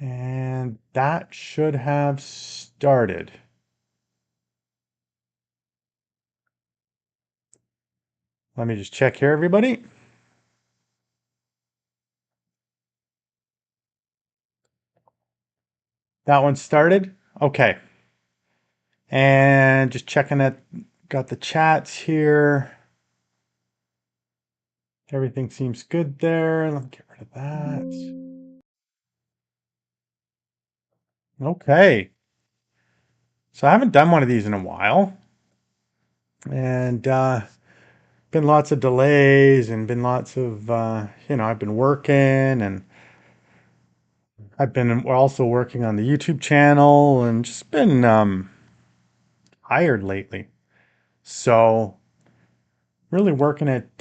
And that should have started. Let me just check here, everybody. That one started. Okay. And just checking that, got the chats here. Everything seems good there. Let me get rid of that. Okay. So I haven't done one of these in a while. And been lots of delays and been lots of, I've been working and I've been also working on the YouTube channel and just been tired lately. So really working at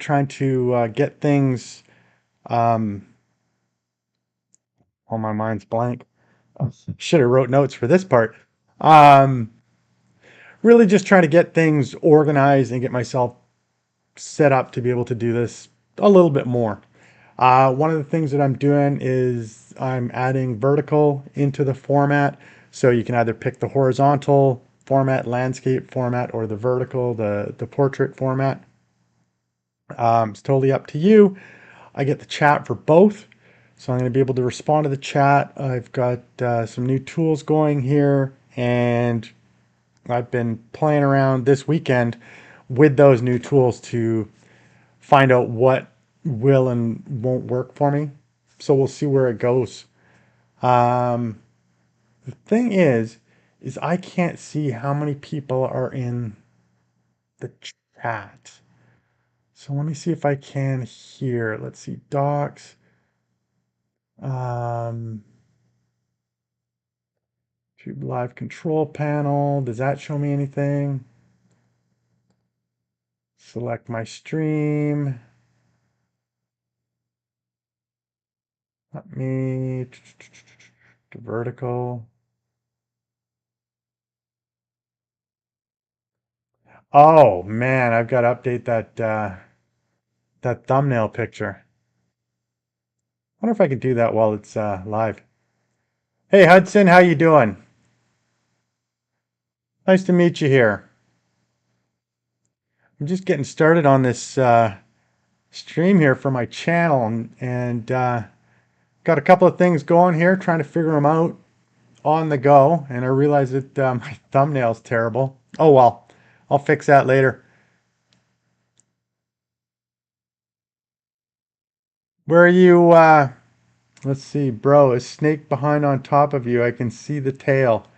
trying to get things. Um, oh, my mind's blank. Should have wrote notes for this part. Um, really just trying to get things organized and get myself set up to be able to do this a little bit more. One of the things that I'm doing is I'm adding vertical into the format. So you can either pick the horizontal format, landscape format, or the vertical, the portrait format. It's totally up to you. I get the chat for both. So I'm going to be able to respond to the chat. I've got some new tools going here, and I've been playing around this weekend with those new tools to find out what will and won't work for me. So we'll see where it goes. Um, the thing is I can't see how many people are in the chat. So let me see if I can here. Let's see, docs. Um, Tube live control panel. Does that show me anything? Select my stream. Let me to vertical. Oh man, I've got to update that thumbnail picture. I wonder if I can do that while it's live. Hey Hudson, how you doing? Nice to meet you here. I'm just getting started on this stream here for my channel and got a couple of things going here, trying to figure them out on the go. And I realize that my thumbnail's terrible. Oh well, I'll fix that later. Where are you? Let's see, bro. A snake behind on top of you. I can see the tail.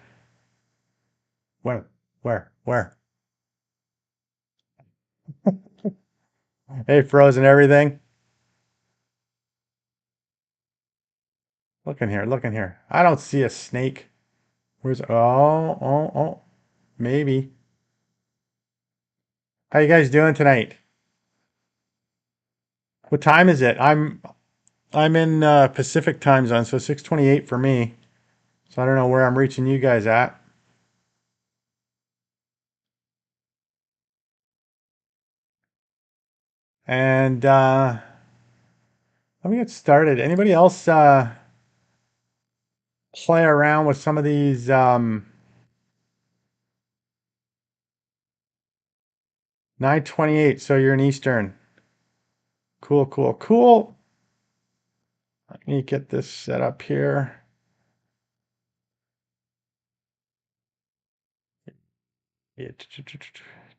Where? Where? Hey, frozen everything. Look in here. Look in here. I don't see a snake. Where's? Oh. Maybe. How you guys doing tonight? What time is it? I'm in Pacific time zone, so 6:28 for me. So I don't know where I'm reaching you guys at. And let me get started. Anybody else play around with some of these 9:28, so you're in Eastern. Cool. Let me get this set up here.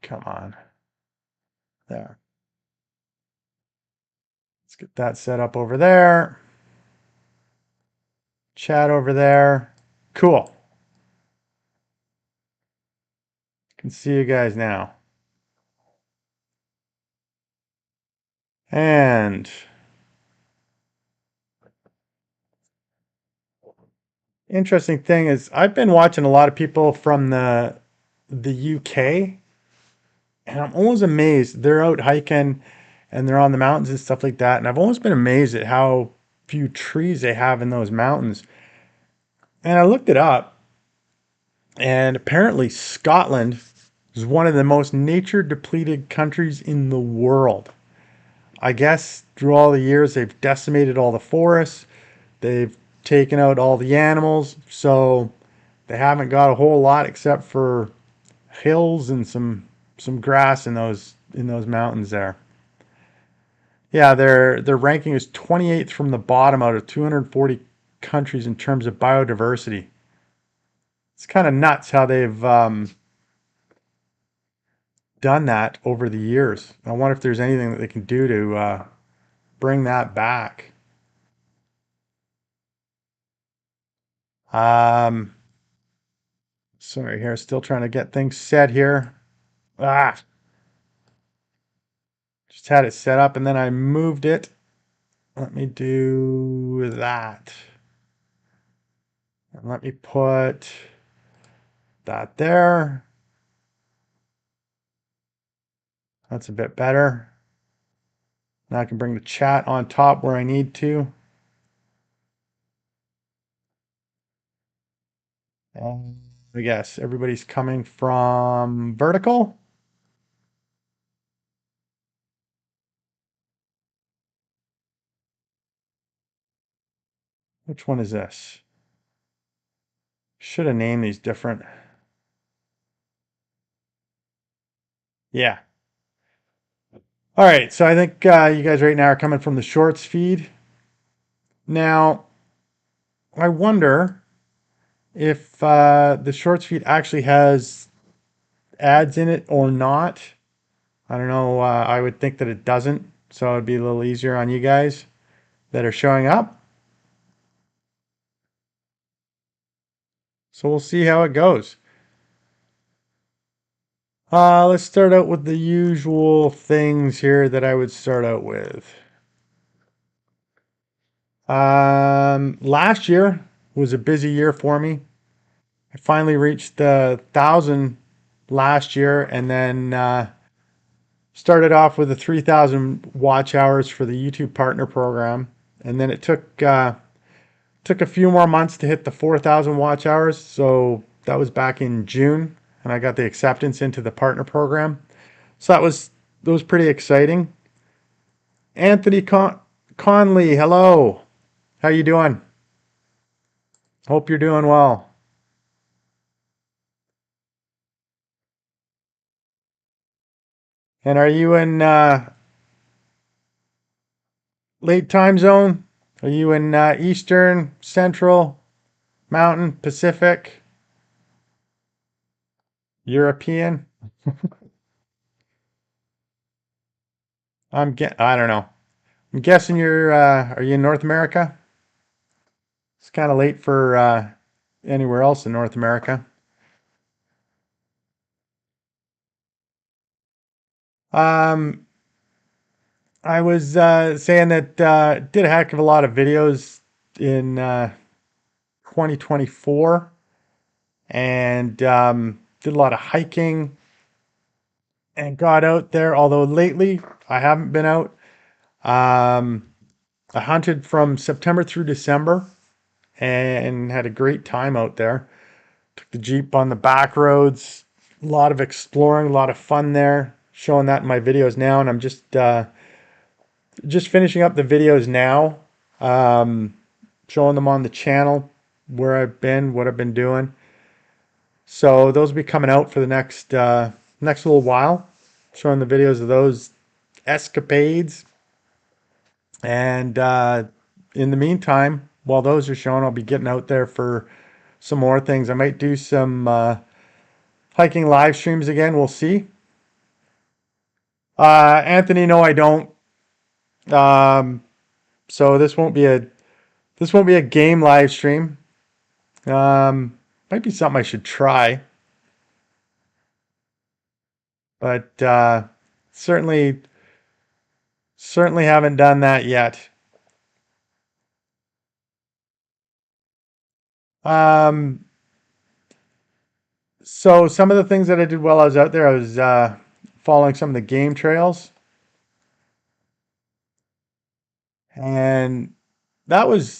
Come on. There. Let's get that set up over there. Chat over there. Cool. Can see you guys now. And interesting thing is I've been watching a lot of people from the UK, and I'm always amazed. They're out hiking and they're on the mountains and stuff like that. And I've always been amazed at how few trees they have in those mountains. And I looked it up, and apparently Scotland is one of the most nature depleted countries in the world. I guess through all the years, they've decimated all the forests. They've taken out all the animals. So they haven't got a whole lot except for hills and some grass in those mountains there. Yeah, their ranking is 28th from the bottom out of 240 countries in terms of biodiversity. It's kind of nuts how they've done that over the years. I wonder if there's anything that they can do to bring that back. Um, Sorry here, still trying to get things set here. Ah, just had it set up and then I moved it. Let me do that. And let me put that there. That's a bit better. Now I can bring the chat on top where I need to. And I guess everybody's coming from vertical. Which one is this? Should have named these different. Yeah. All right. So I think you guys right now are coming from the shorts feed. Now, I wonder if the shorts feed actually has ads in it or not. I don't know. I would think that it doesn't. So it'd be a little easier on you guys that are showing up. So we'll see how it goes. Let's start out with the usual things here that I would start out with. Last year was a busy year for me. I finally reached the 1,000 last year, and then started off with the 3,000 watch hours for the YouTube Partner Program, and then it took a few more months to hit the 4,000 watch hours. So that was back in June, and I got the acceptance into the Partner Program. So that was pretty exciting. Anthony Conley, hello. How you doing? Hope you're doing well. And are you in late time zone? Are you in Eastern, Central, Mountain, Pacific, European? I don't know. I'm guessing you're are you in North America? It's kind of late for anywhere else in North America. Um, I was saying that did a heck of a lot of videos in 2024 and did a lot of hiking and got out there. Although lately I haven't been out. Um, I hunted from September through December and had a great time out there. Took the Jeep on the back roads, a lot of exploring, a lot of fun there. Showing that in my videos now, and I'm just finishing up the videos now, showing them on the channel, where I've been, what I've been doing. So those will be coming out for the next little while, showing the videos of those escapades. And in the meantime, while those are showing, I'll be getting out there for some more things. I might do some hiking live streams again. We'll see. Anthony, no, I don't. Um, so this won't be a game live stream. Might be something I should try, but certainly haven't done that yet. Um, so some of the things that I did while I was out there, I was following some of the game trails, and that was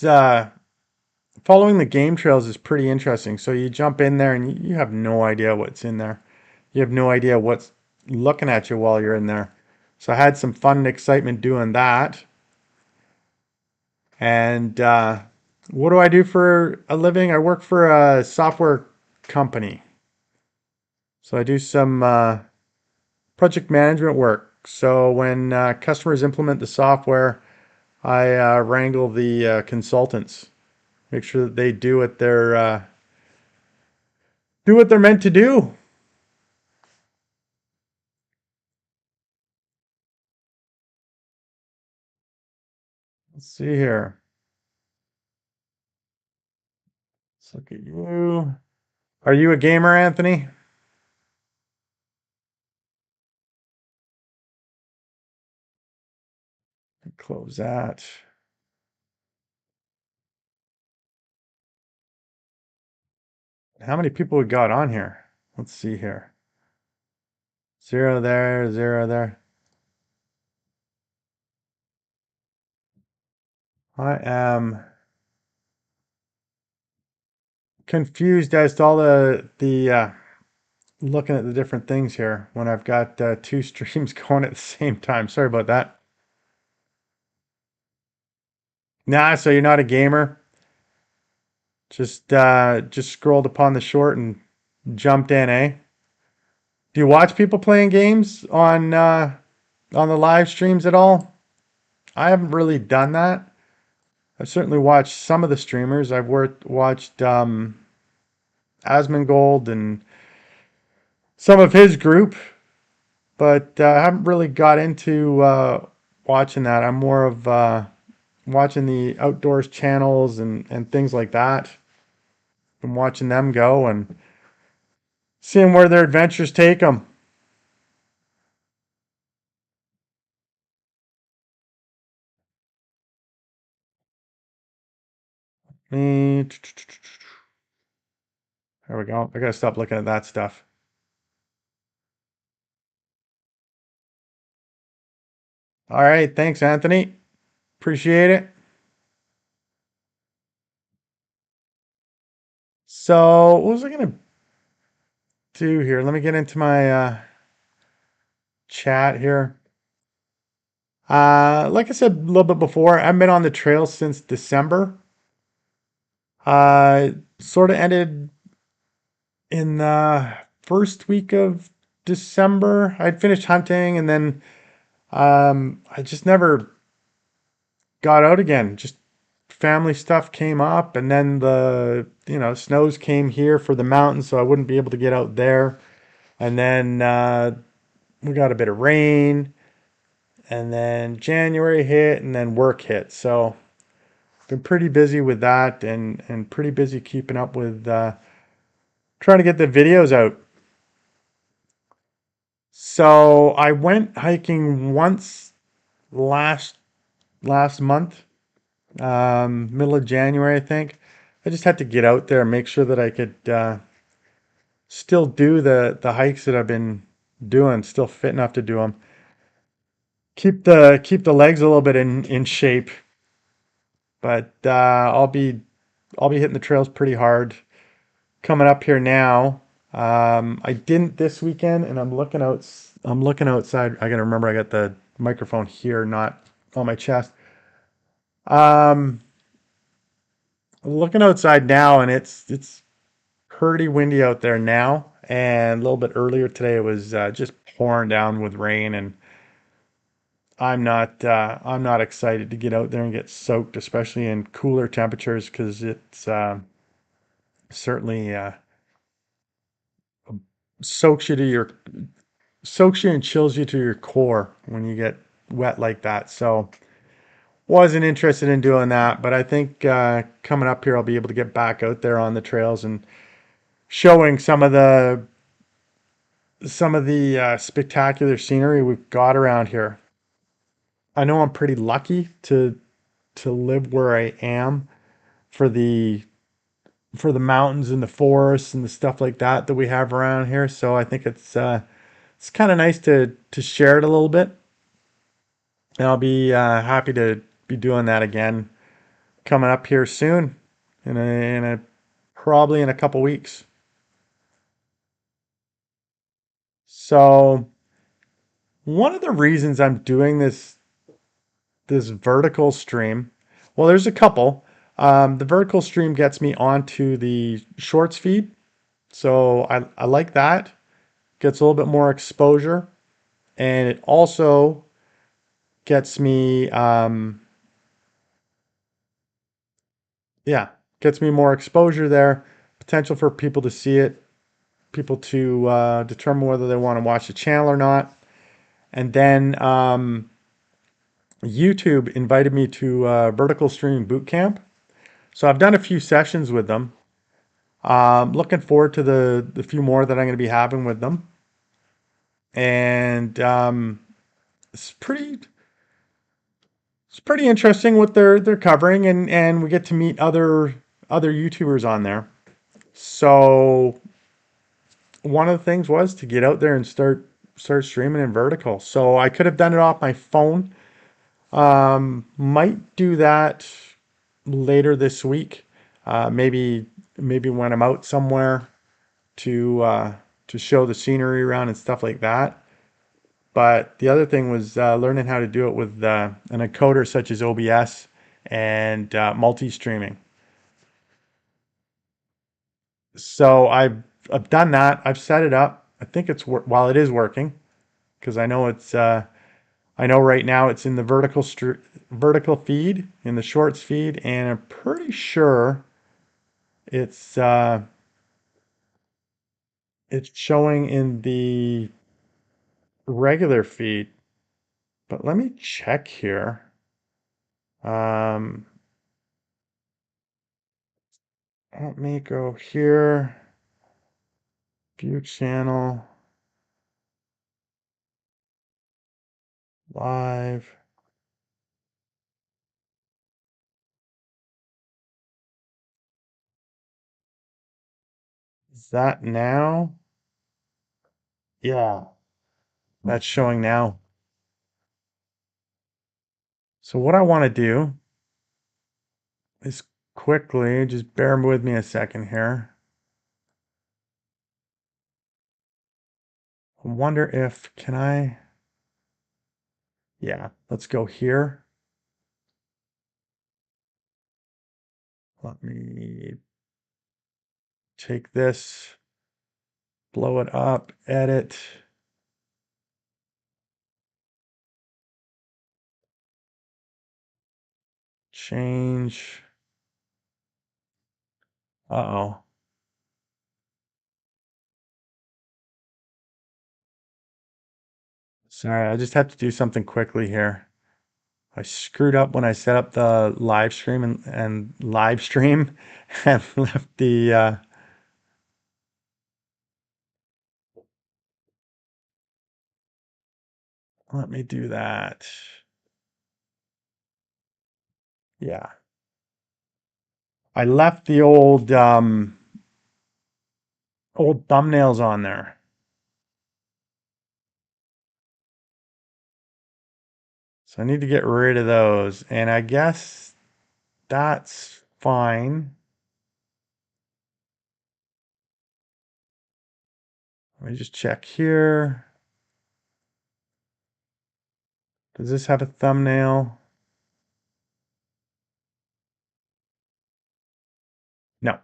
following the game trails is pretty interesting. So you jump in there and you have no idea what's in there. You have no idea what's looking at you while you're in there. So I had some fun and excitement doing that. And what do I do for a living? I work for a software company. So I do some project management work. So when customers implement the software, I wrangle the consultants, make sure that they do what they're meant to do. Let's see here. Let's look at you. Are you a gamer, Anthony? Close that. How many people we got on here? Let's see here. Zero there, zero there. I am confused as to all the looking at the different things here when I've got two streams going at the same time. Sorry about that. Nah, so you're not a gamer. Just scrolled upon the short and jumped in, eh? Do you watch people playing games on the live streams at all? I haven't really done that. I've certainly watched some of the streamers. Watched Asmongold and some of his group, but I haven't really got into watching that. I'm more of watching the outdoors channels and things like that. I'm watching them go and seeing where their adventures take them. There we go. I gotta stop looking at that stuff. All right, thanks, Anthony. Appreciate it. So, what was I gonna do here? Let me get into my chat here. Like I said a little bit before, I've been on the trail since December. Sort of ended in the first week of December. I'd finished hunting and then I just never got out again. Just family stuff came up and then snows came here for the mountains, so I wouldn't be able to get out there. And then we got a bit of rain and then January hit and then work hit. So been pretty busy with that and pretty busy keeping up with trying to get the videos out. So I went hiking once last last month, middle of January, I think. I just had to get out there and make sure that I could still do the hikes that I've been doing, still fit enough to do them. Keep the legs a little bit in shape, but I'll be hitting the trails pretty hard coming up here now. I didn't this weekend, and I'm looking out. I'm looking outside. I gotta remember I got the microphone here, not on my chest. Um, looking outside now, and it's pretty windy out there now. And a little bit earlier today, it was just pouring down with rain, and I'm not excited to get out there and get soaked, especially in cooler temperatures, because it's certainly soaks you to your soaks you and chills you to your core when you get wet like that. So wasn't interested in doing that, but I think coming up here I'll be able to get back out there on the trails and showing some of the spectacular scenery we've got around here. I know I'm pretty lucky to live where I am for the mountains and the forests and the stuff like that we have around here. So I think it's kind of nice to share it a little bit. And I'll be happy to be doing that again coming up here soon in a probably in a couple weeks. So One of the reasons I'm doing this vertical stream, well, there's a couple. The vertical stream gets me onto the shorts feed, so I like that. Gets a little bit more exposure, and it also gets me, yeah, gets me more exposure there. Potential for people to see it, people to determine whether they want to watch the channel or not. And then YouTube invited me to Vertical Stream Bootcamp. So I've done a few sessions with them. Looking forward to the few more that I'm going to be having with them. And it's pretty interesting what they're covering, and we get to meet other YouTubers on there. So one of the things was to get out there and start streaming in vertical. So I could have done it off my phone. Might do that later this week. Maybe when I'm out somewhere to show the scenery around and stuff like that. But the other thing was learning how to do it with an encoder such as OBS and multi-streaming. So I've done that. I've set it up. I think while it is working, because I know right now it's in the vertical feed, in the shorts feed, and I'm pretty sure it's uh, it's showing in the regular feed. But let me check here. Um, Let me go here. View channel live. Is that now? Yeah, that's showing now. So what I want to do is quickly, just bear with me a second here. I wonder if, can I? Yeah, let's go here. Let me take this, blow it up, edit, change. Uh-oh. Sorry, I just have to do something quickly here. I screwed up when I set up the live stream and live stream and left let me do that. Yeah. I left the old thumbnails on there. So I need to get rid of those. And I guess that's fine. Let me just check here. Does this have a thumbnail? No.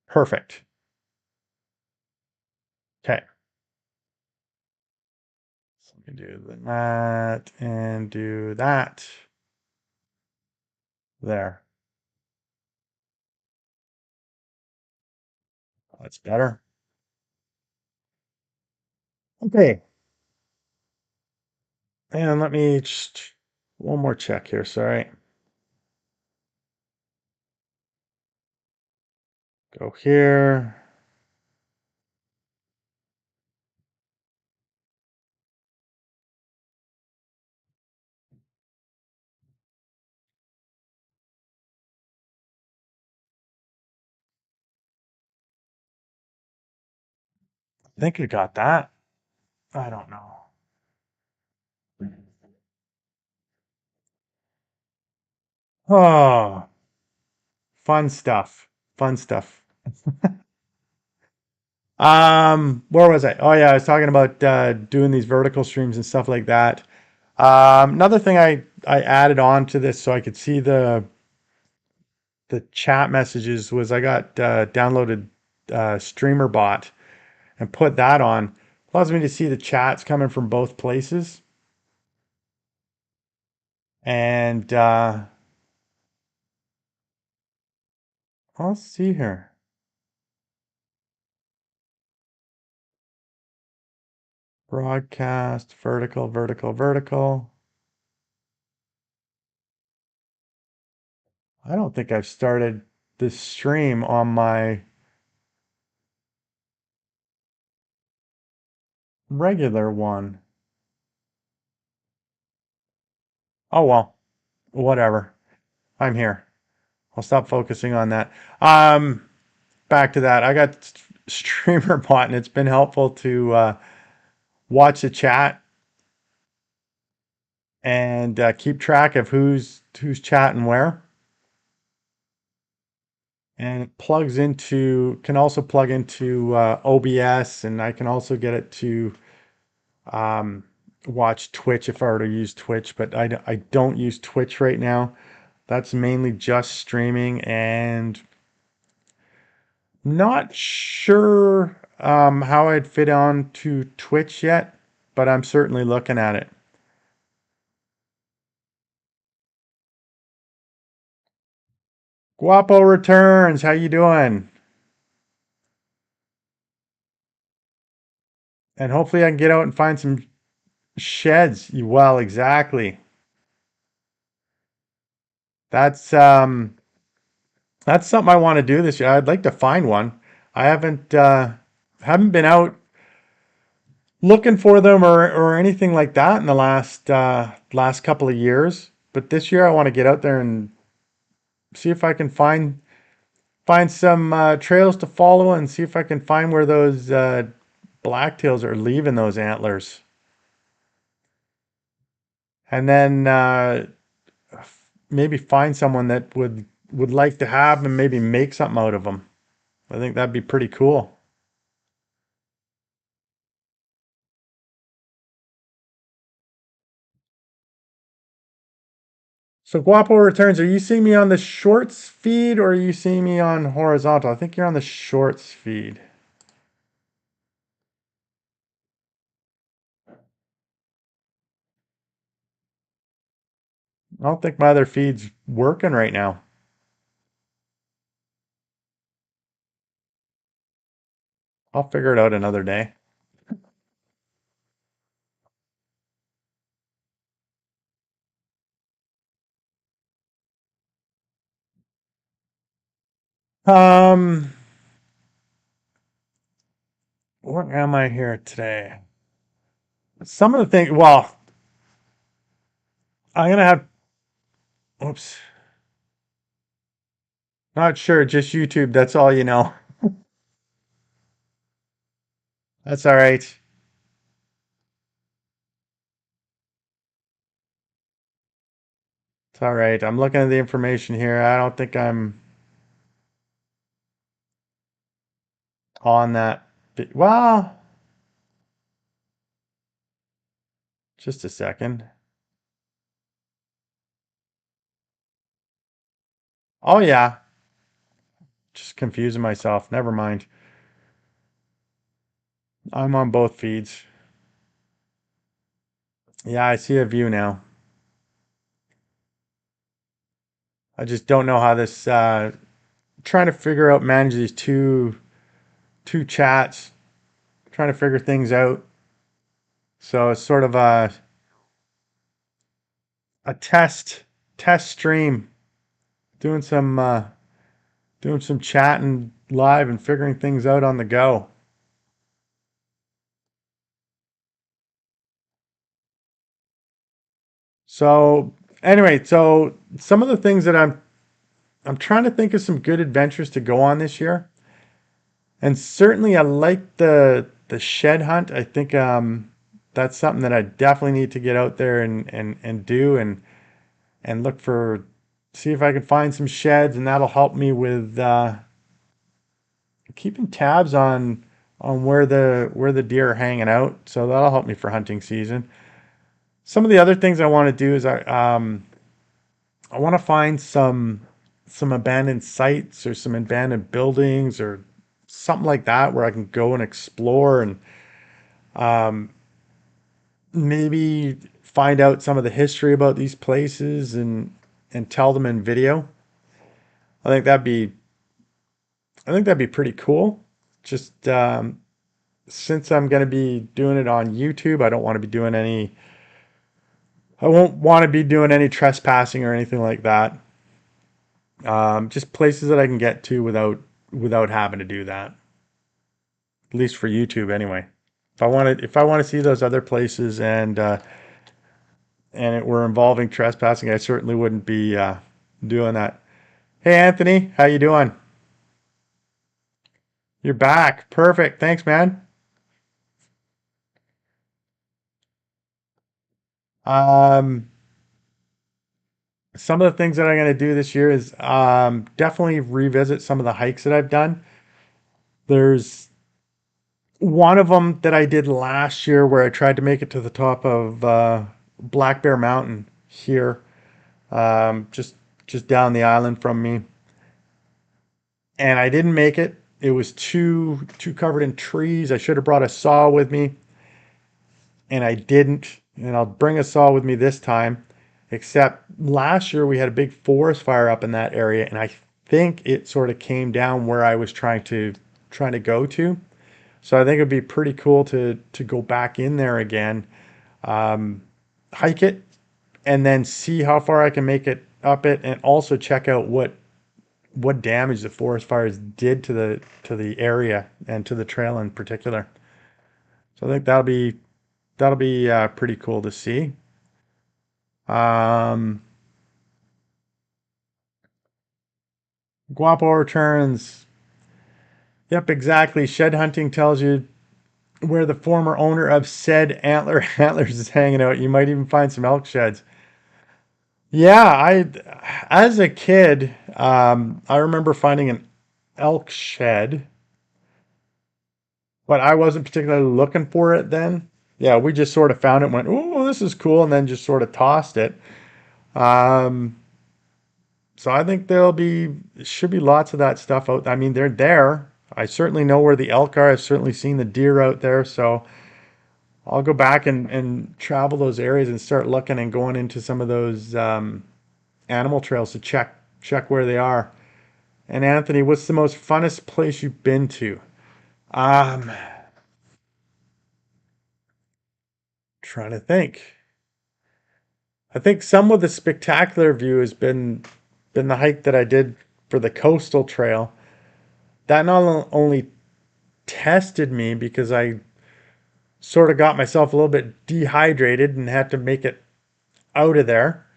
Perfect. Okay. So let me do that and do that. There. That's better. Okay. And let me just one more check here. Sorry. Go here. I think you got that. I don't know. Oh, fun stuff. Fun stuff. Where was I? Oh yeah, I was talking about doing these vertical streams and stuff like that. Another thing I added on to this so I could see the chat messages was I got downloaded Streamer Bot and put that on. Allows me to see the chats coming from both places. And let's see here. Broadcast, vertical, vertical, vertical. I don't think I've started this stream on my regular one. Oh well, whatever. I'm here. I'll stop focusing on that. Back to that. I got Streamer Bot, and it's been helpful to watch the chat and keep track of who's chatting where. And it plugs into, can also plug into OBS, and I can also get it to um, watch Twitch if I were to use Twitch, but I don't use Twitch right now. That's mainly just streaming, and not sure how I'd fit on to Twitch yet, but I'm certainly looking at it. Guapo returns. How you doing? And hopefully I can get out and find some sheds. Well, exactly. That's that's something I want to do this year. I'd like to find one. I haven't been out looking for them or anything like that in the last couple of years. But this year I want to get out there and see if I can find some trails to follow and see if I can find where those blacktails are leaving those antlers. And then maybe find someone that would like to have them and maybe make something out of them. I think that'd be pretty cool. So Guapo returns. Are you seeing me on the shorts feed or are you seeing me on horizontal? I think you're on the shorts feed. I don't think my other feed's working right now. I'll figure it out another day. Um, where am I here today? Some of the things, well, I'm gonna have, oops, not sure, just YouTube. That's all you know. That's all right. It's all right. I'm looking at the information here. I don't think I'm on that. Well, just a second. Oh yeah, just confusing myself. Never mind. I'm on both feeds. Yeah, I see a view now. I just don't know how this trying to figure out manage these two chats, trying to figure things out. So it's sort of a test stream, doing some chatting live and figuring things out on the go. So anyway, so some of the things that I'm trying to think of some good adventures to go on this year. And certainly I like the shed hunt. I think that's something that I definitely need to get out there and do and look for, see if I can find some sheds, and that'll help me with keeping tabs on on where the deer are hanging out. So that'll help me for hunting season. Some of the other things I want to do is I want to find some abandoned sites or some abandoned buildings or something like that where I can go and explore and um, maybe find out some of the history about these places and tell them in video. I think that'd be I think that'd be pretty cool. Just since I'm going to be doing it on YouTube, I don't want to be doing any. I won't want to be doing any trespassing or anything like that. Just places that I can get to without having to do that. At least for YouTube, anyway. If I want to see those other places and it were involving trespassing, I certainly wouldn't be doing that. Hey Anthony, how you doing? You're back. Perfect. Thanks, man. Um, some of the things that I'm going to do this year is definitely revisit some of the hikes that I've done. There's one of them that I did last year where I tried to make it to the top of Black Bear Mountain here, just down the island from me, and I didn't make it. It was too covered in trees. I should have brought a saw with me, and I didn't. And I'll bring a saw with me this time. Except last year we had a big forest fire up in that area, and I think it sort of came down where I was trying to go to. So I think it'd be pretty cool to go back in there again, um, hike it, and then see how far I can make it up it, and also check out what damage the forest fires did to the area and to the trail in particular. So I think that'll be pretty cool to see. Um, Guapo returns. Yep, exactly. Shed hunting tells you where the former owner of said antlers is hanging out. You might even find some elk sheds. Yeah, as a kid, I remember finding an elk shed, but I wasn't particularly looking for it then. Yeah, we just sort of found it, and went, "Oh, this is cool," and then just sort of tossed it. Um, so I think should be lots of that stuff out. I mean, they're there. I certainly know where the elk are. I've certainly seen the deer out there, so I'll go back and travel those areas and start looking and going into some of those animal trails to check where they are. And Anthony, what's the most funnest place you've been to? Um, Trying to think. I think some of the spectacular view has been the hike that I did for the coastal trail. That not only tested me because I sort of got myself a little bit dehydrated and had to make it out of there.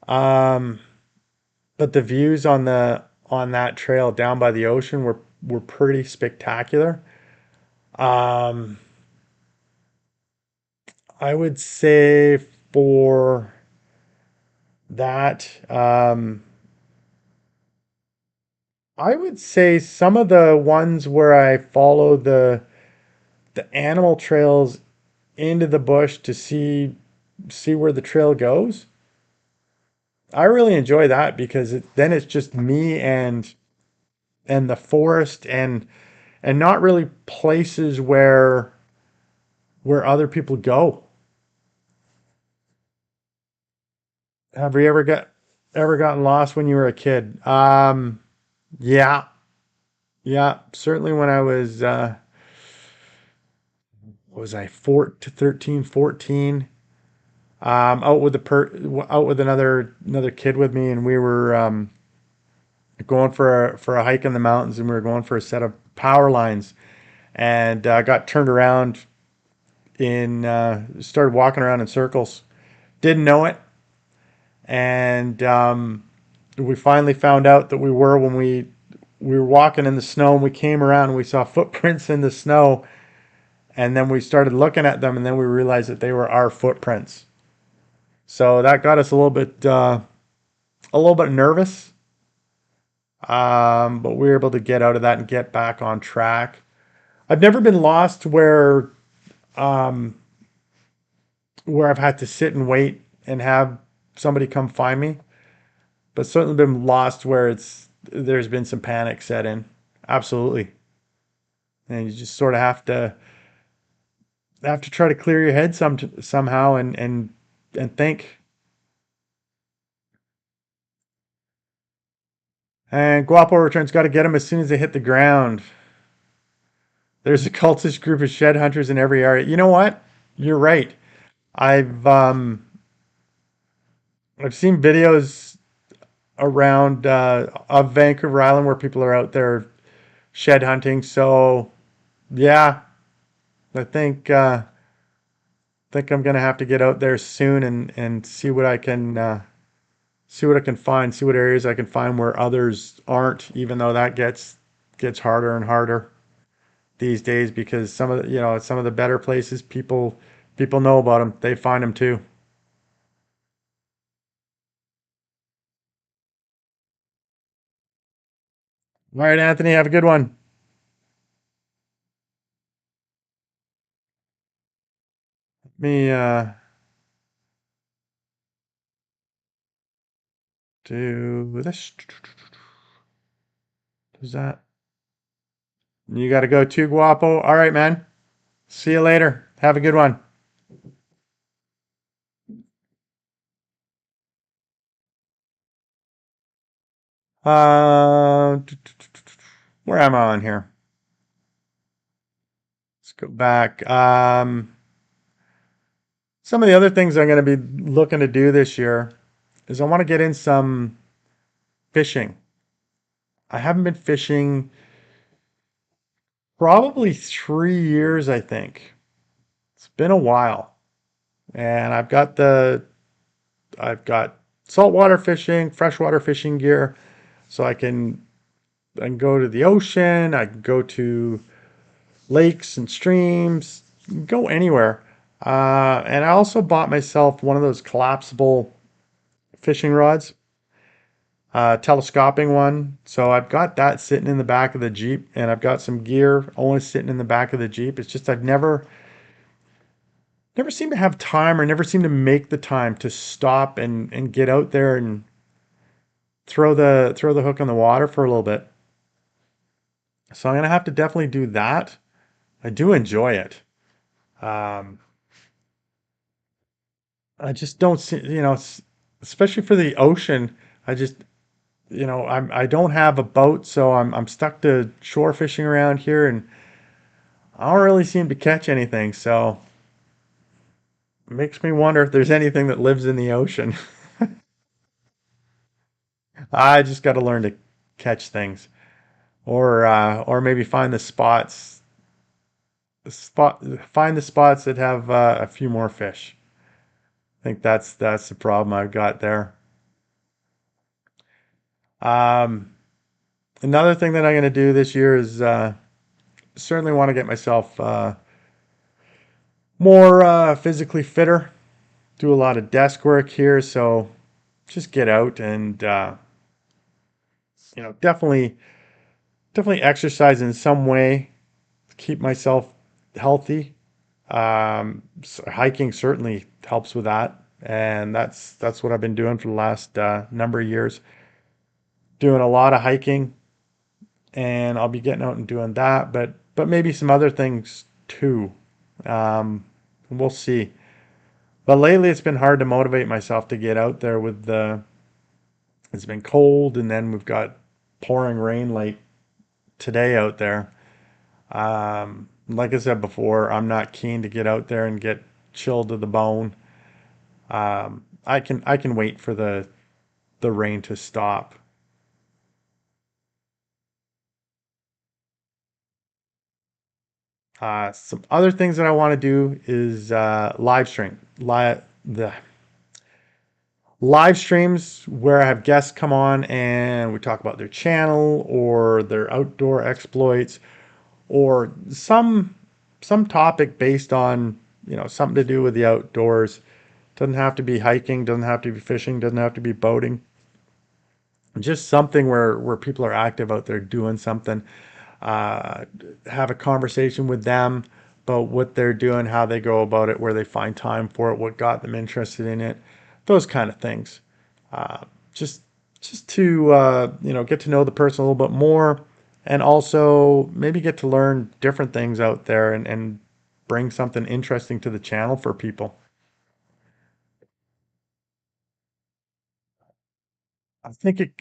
Um, but the views on that trail down by the ocean were pretty spectacular. Um, I would say for that, I would say some of the ones where I follow the animal trails into the bush to see where the trail goes. I really enjoy that because then it's just me and the forest and not really places where other people go. Have you ever gotten lost when you were a kid? Yeah, yeah, certainly when I was I 13, 14, out with out with another kid with me, and we were going for a hike in the mountains, and we were going for a set of power lines, and got turned around in started walking around in circles. Didn't know it, and we finally found out that we were when we were walking in the snow, and we came around and we saw footprints in the snow, and then we started looking at them, and then we realized that they were our footprints. So that got us a little bit nervous, but we were able to get out of that and get back on track. I've never been lost um, where I've had to sit and wait and have somebody come find me, but certainly been lost where there's been some panic set in. Absolutely. And you just sort of have to try to clear your head somehow and think. And Guapo returns, got to get them as soon as they hit the ground. There's a cultist group of shed hunters in every area. You know what? You're right. I've um I've seen videos around of Vancouver Island where people are out there shed hunting. So yeah, I think I'm gonna have to get out there soon and see what I can find, see what areas I can find where others aren't, even though that gets harder and harder these days because some of the better places people know about them. They find them too. All right, Anthony, have a good one. Let me do this. Does that? You got to go too, Guapo. All right, man. See you later. Have a good one. Uh, where am I on here? Let's go back. Some of the other things I'm going to be looking to do this year is I want to get in some fishing. I haven't been fishing probably 3 years, I think. It's been a while. And I've got saltwater fishing, freshwater fishing gear, so I can go to the ocean, I can go to lakes and streams, go anywhere. And I also bought myself one of those collapsible fishing rods, telescoping one. So I've got that sitting in the back of the Jeep, and I've got some gear only sitting in the back of the Jeep. It's just I've never seemed to have time or never seemed to make the time to stop and get out there and throw the hook on the water for a little bit. So I'm gonna have to definitely do that. I do enjoy it. Um, I just don't see, especially for the ocean. I just, I don't have a boat, so I'm stuck to shore fishing around here, and I don't really seem to catch anything. So it makes me wonder if there's anything that lives in the ocean. I just got to learn to catch things, or maybe find the spots that have a few more fish. I think that's the problem I've got there. Um, Another thing that I'm going to do this year is certainly want to get myself more physically fitter. Do a lot of desk work here, so just get out and definitely exercise in some way to keep myself healthy. Hiking certainly helps with that, and that's what I've been doing for the last number of years. Doing a lot of hiking, and I'll be getting out and doing that, but maybe some other things too. We'll see. But lately, it's been hard to motivate myself to get out there with the. It's been cold, and then we've got pouring rain like today out there. Like I said before, I'm not keen to get out there and get chilled to the bone. I can wait for the rain to stop. Some other things that I want to do is the live streams where I have guests come on and we talk about their channel or their outdoor exploits or some topic based on something to do with the outdoors. Doesn't have to be hiking, doesn't have to be fishing, doesn't have to be boating. Just something where people are active out there doing something. uh, have a conversation with them about what they're doing, how they go about it, where they find time for it, what got them interested in it, those kind of things. Uh, just just to get to know the person a little bit more, and also maybe get to learn different things out there and bring something interesting to the channel for people. I think it,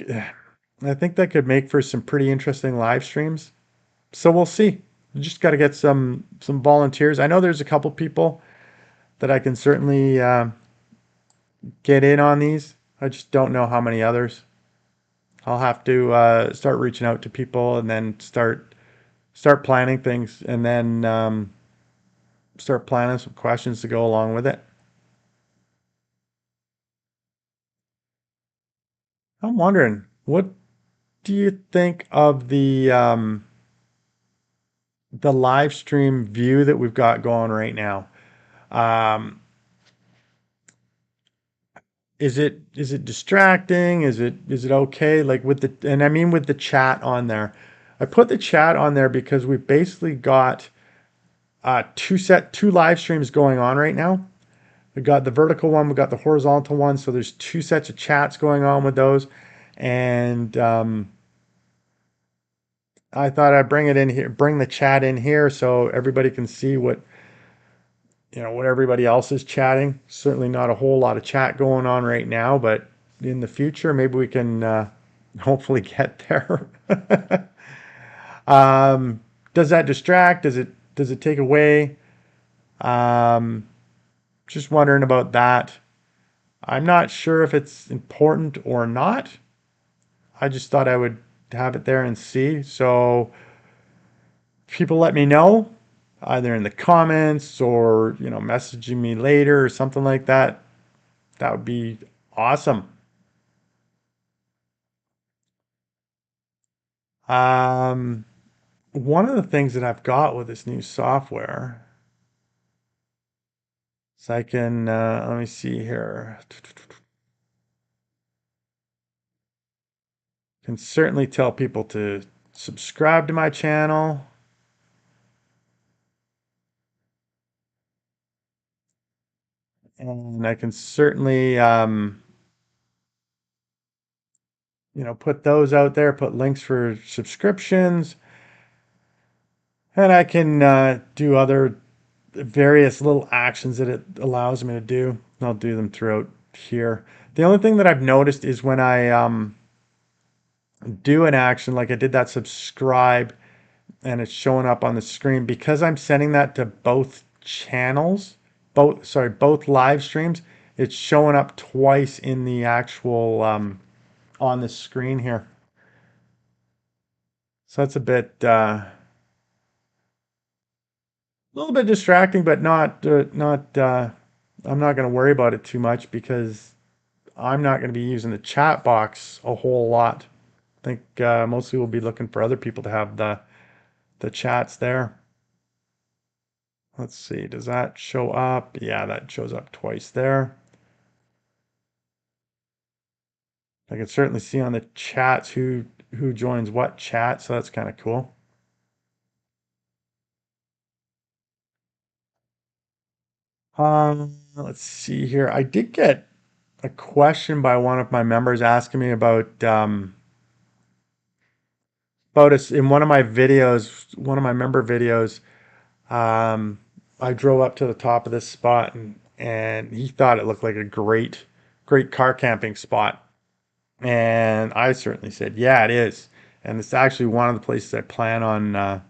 I think that could make for some pretty interesting live streams. So we'll see. We just got to get some volunteers. I know there's a couple people that I can certainly get in on these. I just don't know how many others. I'll have to start reaching out to people and then start planning things and then start planning some questions to go along with it. I'm wondering, what do you think of the live stream view that we've got going right now? Um, is it distracting? Is it okay? Like with the and I mean with the chat on there. I put the chat on there because we've basically got two live streams going on right now. We got the vertical one, we got the horizontal one. So there's two sets of chats going on with those, and I thought I'd bring it in here, bring the chat in here, so everybody can see what everybody else is chatting. Certainly not a whole lot of chat going on right now, but in the future, maybe we can hopefully get there. um, does that distract? Does it take away? Um, just wondering about that. I'm not sure if it's important or not. I just thought I would have it there and see. So people let me know either in the comments or messaging me later or something like that. That would be awesome. Um, One of the things that I've got with this new software is I can, let me see here, can certainly tell people to subscribe to my channel. And I can certainly, put those out there, put links for subscriptions, and I can do other various little actions that it allows me to do. I'll do them throughout here. The only thing that I've noticed is when I do an action, like I did that subscribe, and it's showing up on the screen, because I'm sending that to both channels, both live streams, it's showing up twice in the actual on the screen here. So that's a little bit distracting, but not I'm not going to worry about it too much because I'm not going to be using the chat box a whole lot. I think mostly we'll be looking for other people to have the chats there. Let's see, does that show up? Yeah, that shows up twice there. I can certainly see on the chats who joins what chat, so that's kind of cool. Let's see here. I did get a question by one of my members asking me about us in one of my videos, one of my member videos. Um, I drove up to the top of this spot and he thought it looked like a great car camping spot. And I certainly said, yeah, it is. And it's actually one of the places I plan on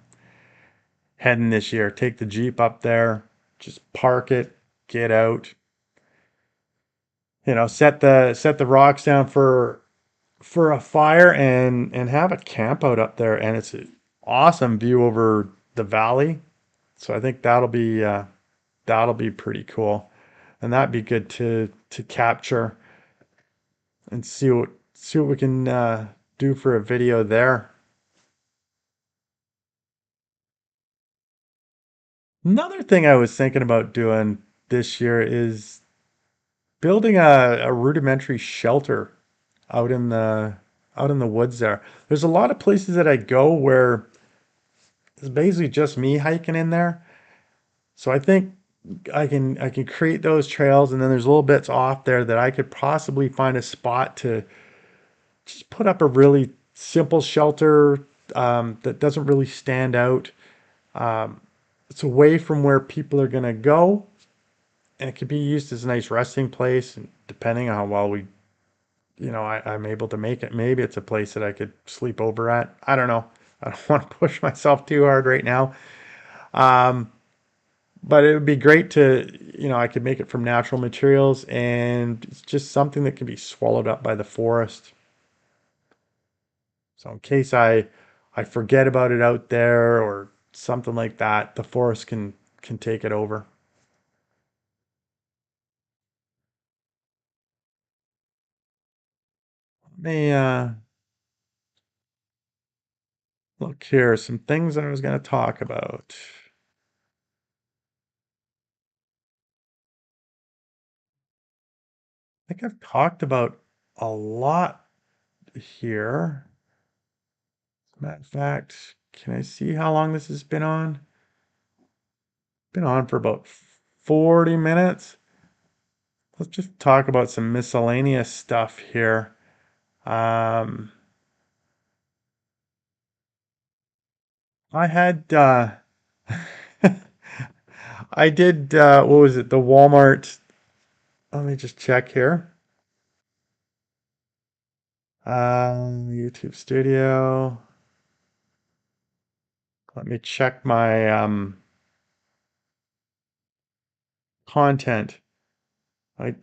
heading this year. Take the Jeep up there, just park it, get out, set the rocks down for a fire and have a camp out up there. And it's an awesome view over the valley. So I think that'll be pretty cool. And that'd be good to capture and see what we can do for a video there. Another thing I was thinking about doing this year is building a rudimentary shelter out in the out in the woods there. There's a lot of places that I go where It's basically just me hiking in there. So I think I can create those trails, and then there's little bits off there that I could possibly find a spot to just put up a really simple shelter that doesn't really stand out. Um, it's away from where people are gonna go, and it could be used as a nice resting place. And depending on how well I'm able to make it, maybe it's a place that I could sleep over at. I don't know. I don't want to push myself too hard right now. Um, but it would be great to, I could make it from natural materials, and it's just something that can be swallowed up by the forest. So in case I forget about it out there or something like that, the forest can take it over. Let me look here. Some things I was going to talk about. I think I've talked about a lot here. As a matter of fact, can I see how long this has been on? Been on for about 40 minutes. Let's just talk about some miscellaneous stuff here. Um, I had I did what was it? The Walmart. Let me just check here. YouTube Studio. Let me check my content. I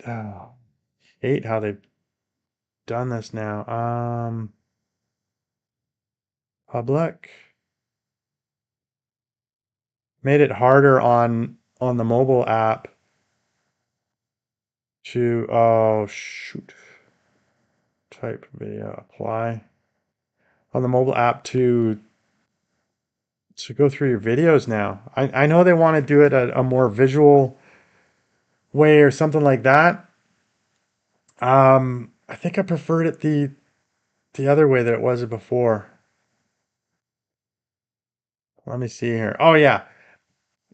hate how they've done this now. Public. Made it harder on the mobile app to, oh shoot, type video, apply on the mobile app to go through your videos now. I know they want to do it a more visual way or something like that. I think I preferred it the other way that it was before. Let me see here. Oh yeah.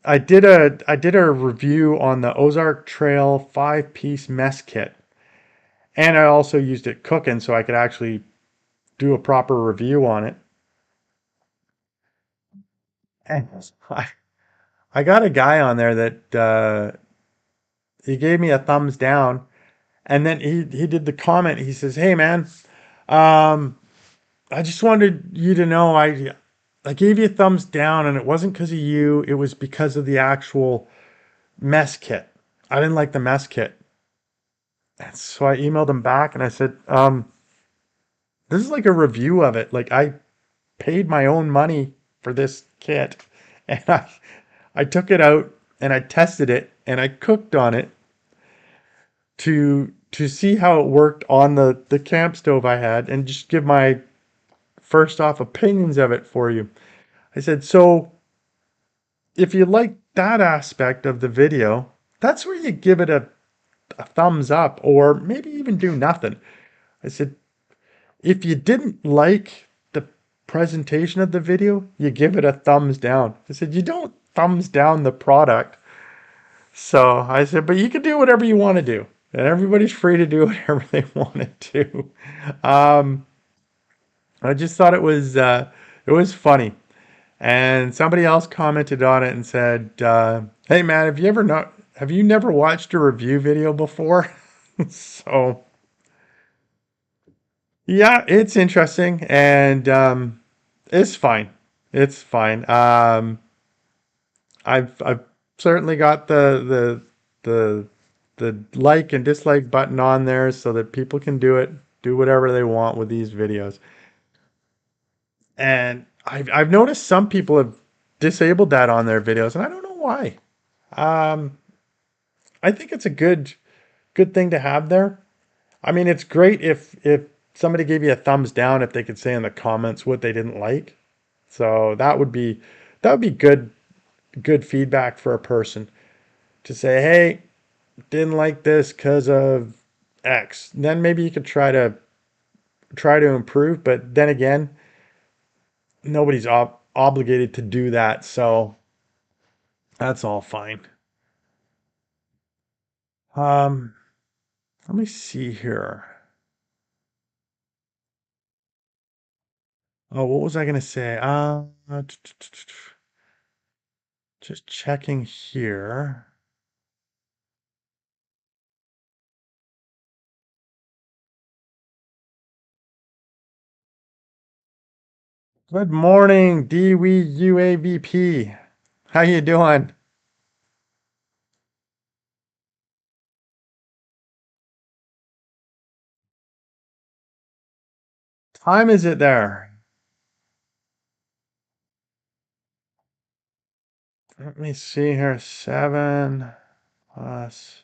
I did a review on the Ozark Trail 5-piece mess kit. And I also used it cooking so I could actually do a proper review on it. And I got a guy on there that he gave me a thumbs down, and then he did the comment. He says, "Hey man, um, I just wanted you to know I gave you a thumbs down, and it wasn't because of you. It was because of the actual mess kit. I didn't like the mess kit." And so I emailed him back and I said, "This is like a review of it. Like I paid my own money for this kit, and I took it out and I tested it and I cooked on it to see how it worked on the camp stove I had, and just give my first off opinions of it for you." I said, "So if you like that aspect of the video, that's where you give it a thumbs up, or maybe even do nothing." I said, "If you didn't like the presentation of the video, you give it a thumbs down." I said, "You don't thumbs down the product." So I said, "But you can do whatever you want to do, and everybody's free to do whatever they want to do." Um, I just thought it was funny, and somebody else commented on it and said, "Hey man, have you never watched a review video before?" So yeah, it's interesting, and it's fine. It's fine. I've certainly got the the like and dislike button on there so that people can do whatever they want with these videos. And I've noticed some people have disabled that on their videos, and I don't know why. Um, I think it's a good thing to have there. I mean, it's great if somebody gave you a thumbs down, if they could say in the comments what they didn't like. So that would be good feedback for a person to say, "Hey, didn't like this because of X." Then maybe you could try to improve. But then again, nobody's obligated to do that, so that's all fine. Um, Let me see here. Oh, what was I gonna say? Just checking here. Good morning, DWUAVP. How you doing? Time is it there? Let me see here. 7 plus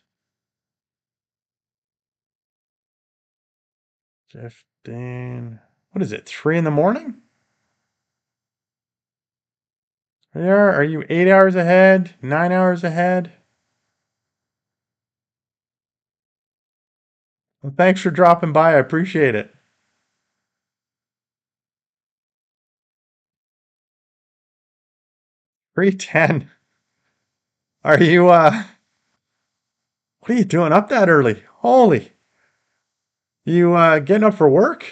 15. What is it? 3 in the morning? There. Are you 8 hours ahead? 9 hours ahead? Well, thanks for dropping by. I appreciate it. 3:10. Are you what are you doing up that early? Holy. You getting up for work?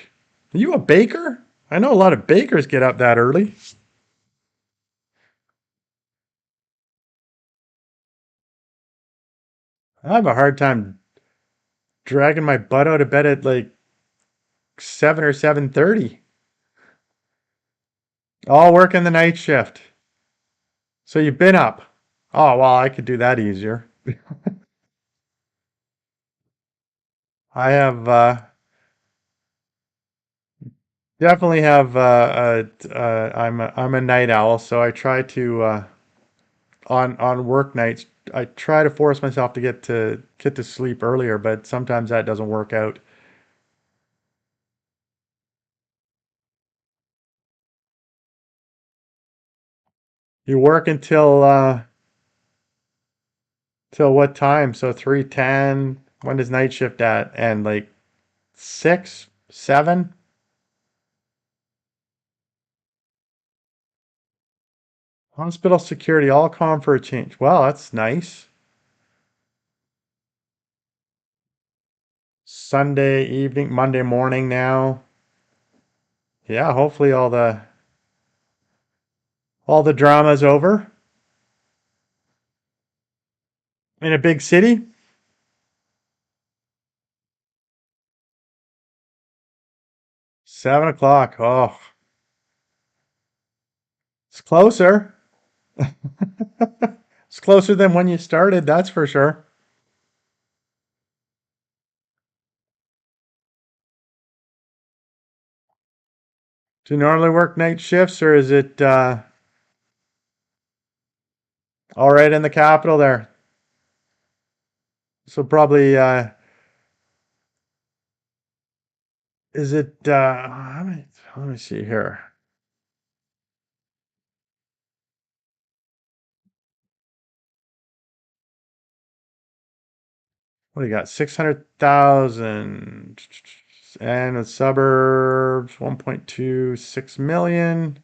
Are you a baker? I know a lot of bakers get up that early. I have a hard time dragging my butt out of bed at like 7 or 7:30. All working the night shift. So you've been up. Oh, well, I could do that easier. I have definitely have I'm a night owl, so I try to on work nights I try to force myself to get to sleep earlier, but sometimes that doesn't work out. You work until till what time? So 3:10. When does night shift at? And like 6, 7? Hospital security, all calm for a change. Well, that's nice. Sunday evening, Monday morning now. Yeah, hopefully all the drama's over. In a big city? 7 o'clock. Oh, it's closer. It's closer than when you started, that's for sure. Do you normally work night shifts or is it all right in the capital there? So probably is it let me see here. What do you got? 600,000 and the suburbs 1.26 million.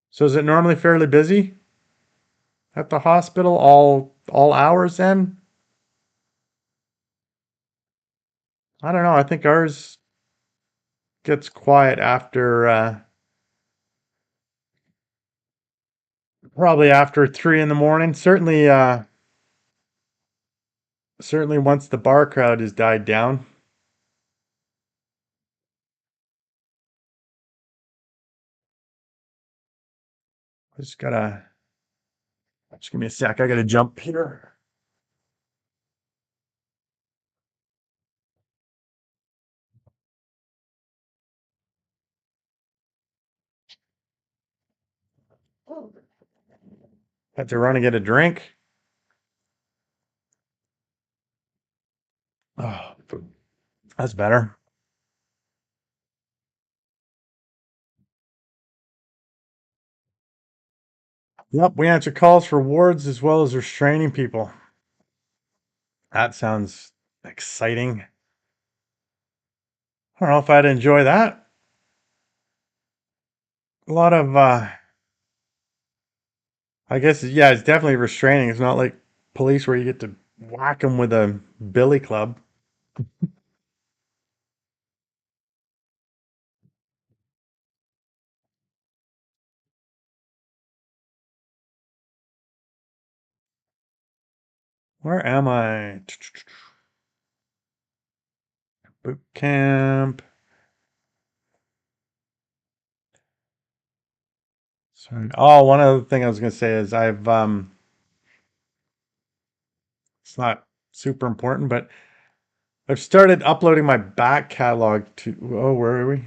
So is it normally fairly busy at the hospital all hours then? I don't know. I think ours gets quiet after probably after 3 in the morning. Certainly once the bar crowd has died down. I just give me a sec. I gotta jump here. Had to run and get a drink. Oh, that's better. Yep, we answer calls for wards as well as restraining people. That sounds exciting. I don't know if I'd enjoy that. a lot of I guess yeah, it's definitely restraining. It's not like police where you get to whack them with a billy club. Where am I? Boot camp. Sorry. Oh, one other thing I was gonna say is it's not super important, but I've started uploading my back catalog to where are we?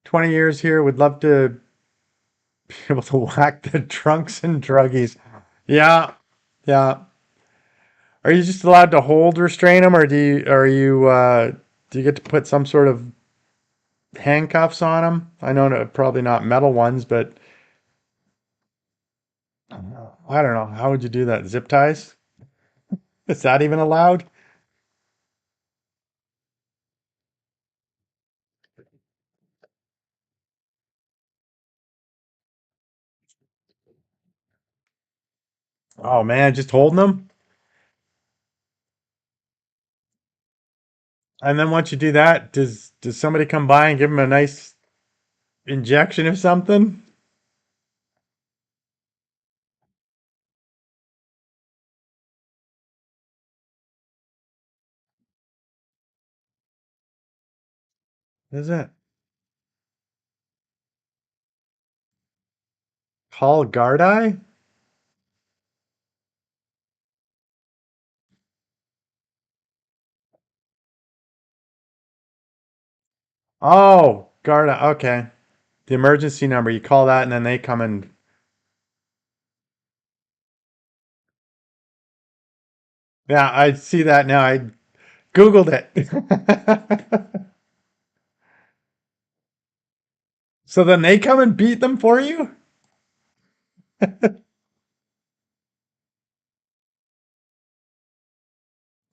20 years here. Would love to be able to whack the drunks and druggies. Yeah. Yeah. Are you just allowed to hold restrain them, or do you get to put some sort of handcuffs on them? I know probably not metal ones, but I don't know. How would you do that? Zip ties? Is that even allowed? Oh man, just holding them? And then once you do that, does somebody come by and give them a nice injection or something? Is it Paul Gardai? Oh, Garda. Okay. The emergency number. You call that and then they come and yeah, I see that now. I Googled it. So then they come and beat them for you?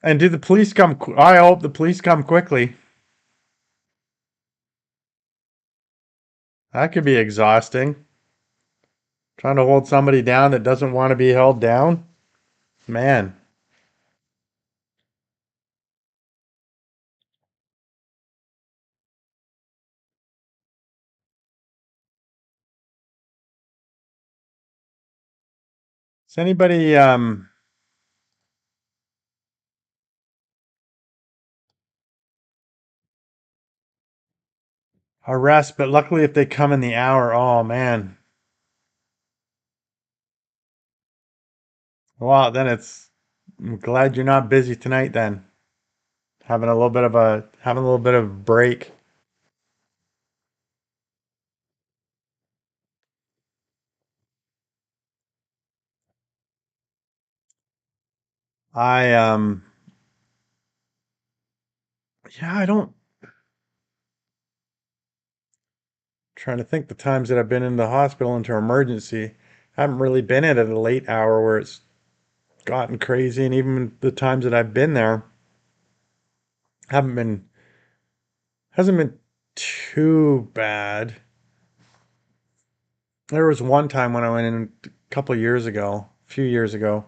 And do the police come? I hope the police come quickly. That could be exhausting. Trying to hold somebody down that doesn't want to be held down. Man. Is anybody arrest? But luckily, if they come in the hour, oh man. Well, then I'm glad you're not busy tonight. Then having a little bit of break. I yeah, I don't trying to think the times that I've been in the hospital into emergency. I haven't really been in at a late hour where it's gotten crazy, and even the times that I've been there haven't been hasn't been too bad. There was one time when I went in a couple of years ago, a few years ago,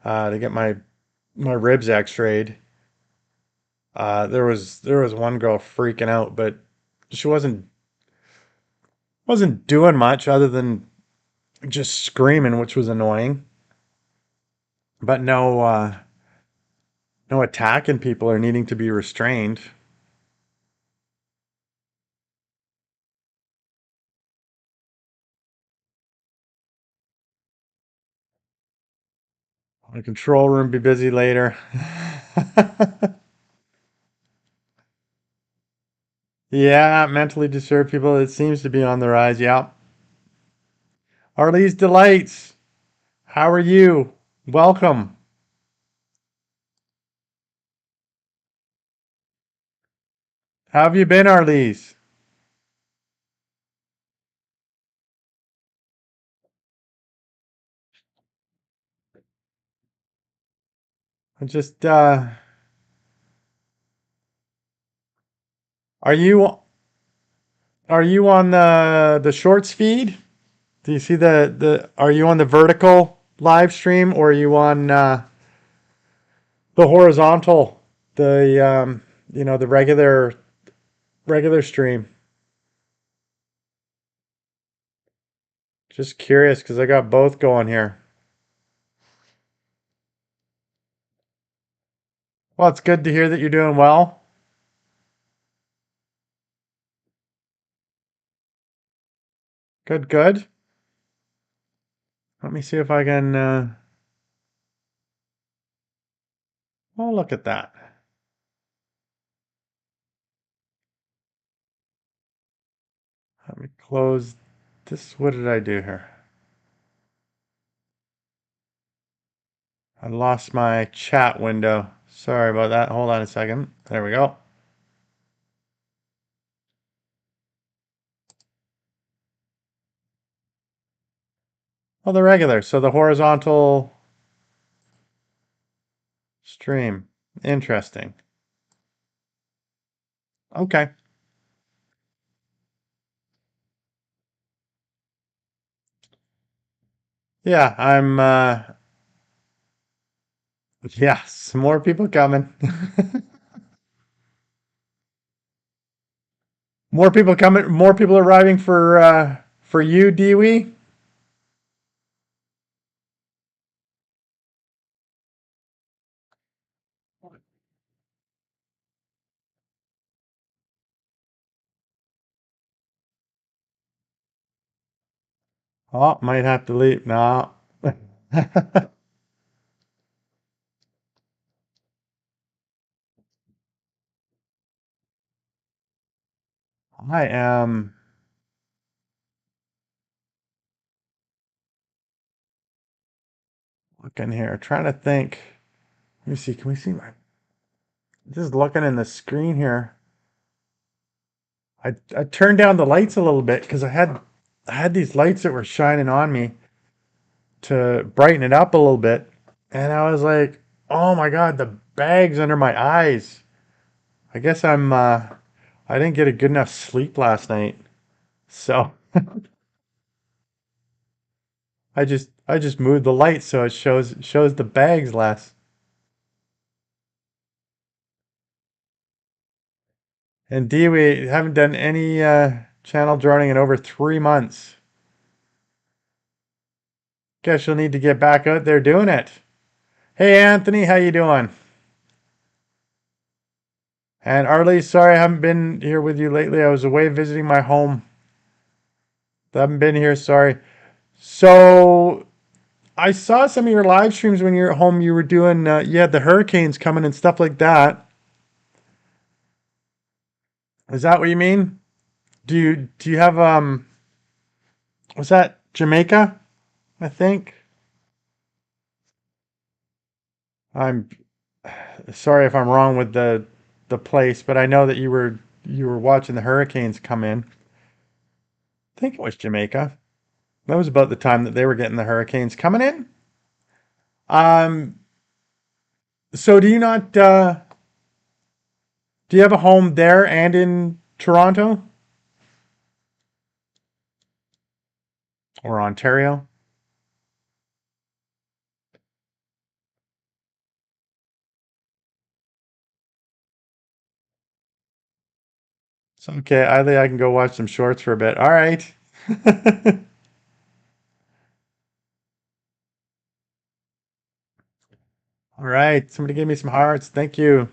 to get my ribs x-rayed. There was one girl freaking out, but she wasn't doing much other than just screaming, which was annoying. But no attacking people or needing to be restrained. The control room be busy later. Yeah, mentally disturbed people. It seems to be on the rise. Yeah. Arlie's Delights. How are you? Welcome. How have you been, Arlie's? I just are you Are you on the shorts feed? Do you see the are you on the vertical live stream or are you on the horizontal, the the regular stream? Just curious because I got both going here. Well, it's good to hear that you're doing well. Good, good. Let me see if I can oh, look at that. Let me close this. What did I do here? I lost my chat window. Sorry about that. Hold on a second. There we go. Oh, the regular. So the horizontal stream. Interesting. Okay. Yeah, I'm yes, more people coming. More people coming, more people arriving for you, Dewey. Oh, might have to leave. No. I am looking here, trying to think. Let me see. Can we see my just looking in the screen here. I turned down the lights a little bit because I had these lights that were shining on me to brighten it up a little bit. And I was like, oh my God, the bags under my eyes. I guess I didn't get a good enough sleep last night. So I just moved the light so it shows the bags less. And D, we haven't done any channel droning in over 3 months. Guess you'll need to get back out there doing it. Hey Anthony, how you doing? And Arlie, sorry I haven't been here with you lately. I was away visiting my home. I haven't been here, sorry. So I saw some of your live streams when you're at home. You were doing, you had the hurricanes coming and stuff like that. Is that what you mean? Do you have was that Jamaica? I think. I'm sorry if I'm wrong with the place, but I know that you were watching the hurricanes come in. I think it was Jamaica. That was about the time that they were getting the hurricanes coming in. Um, so do you have a home there and in Toronto or Ontario? It's okay. I think I can go watch some shorts for a bit. All right. All right. Somebody give me some hearts. Thank you.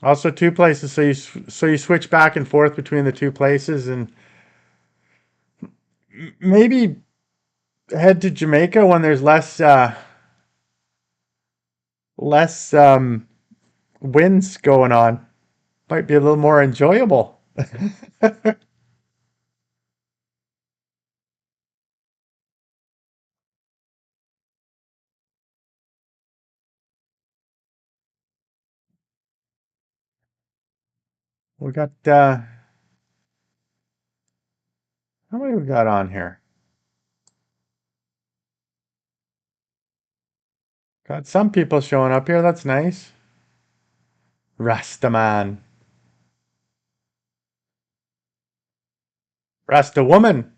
Also, two places, so you switch back and forth between the two places, and maybe head to Jamaica when there's less winds going on. Might be a little more enjoyable. We got how many we got on here? Got some people showing up here. That's nice. Rastaman. Rasta woman.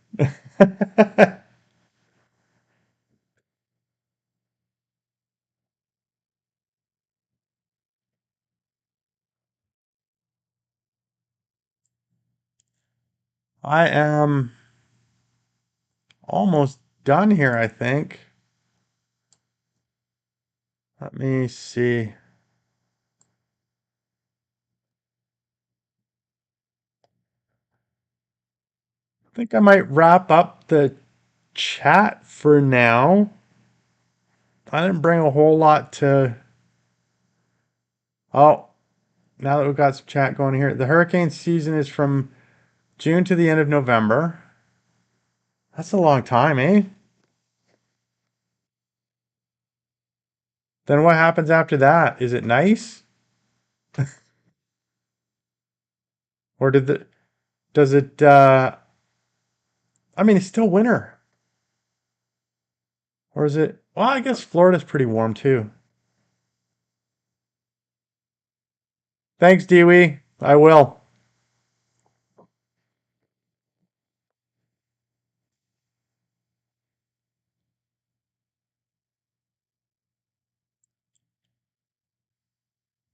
I am almost done here, I think. Let me see. I think I might wrap up the chat for now. I didn't bring a whole lot to. Oh, now that we've got some chat going here, the hurricane season is from June to the end of November. That's a long time, eh? Then what happens after that? Is it nice? Or does it I mean it's still winter. Or is it well, I guess Florida's pretty warm too. Thanks, Dewey. I will.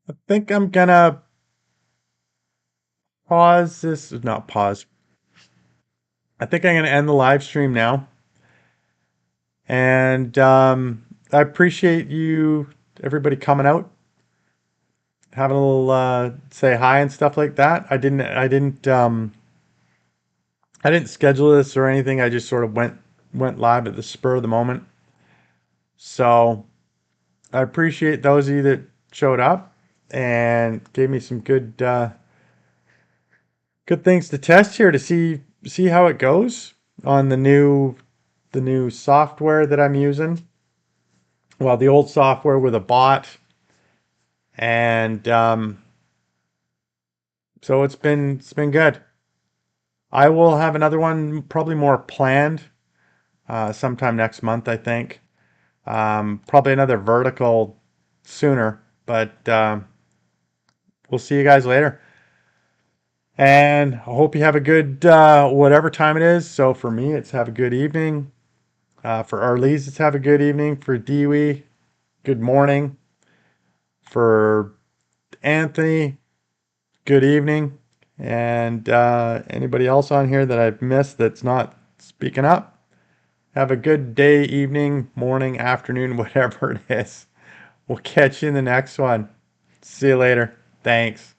I think I'm gonna pause this not pause. I think I'm gonna end the live stream now. And I appreciate you everybody coming out, having a little say hi and stuff like that. I didn't schedule this or anything. I just sort of went live at the spur of the moment. So I appreciate those of you that showed up and gave me some good things to test here to see how it goes on the new software that I'm using. Well, the old software with a bot, and so it's been good. I will have another one probably more planned sometime next month, I think. Probably another vertical sooner, but we'll see you guys later. And I hope you have a good whatever time it is. So for me, it's have a good evening. For Arlise, it's have a good evening. For Dewey, good morning. For Anthony, good evening. And anybody else on here that I've missed that's not speaking up, have a good day, evening, morning, afternoon, whatever it is. We'll catch you in the next one. See you later. Thanks.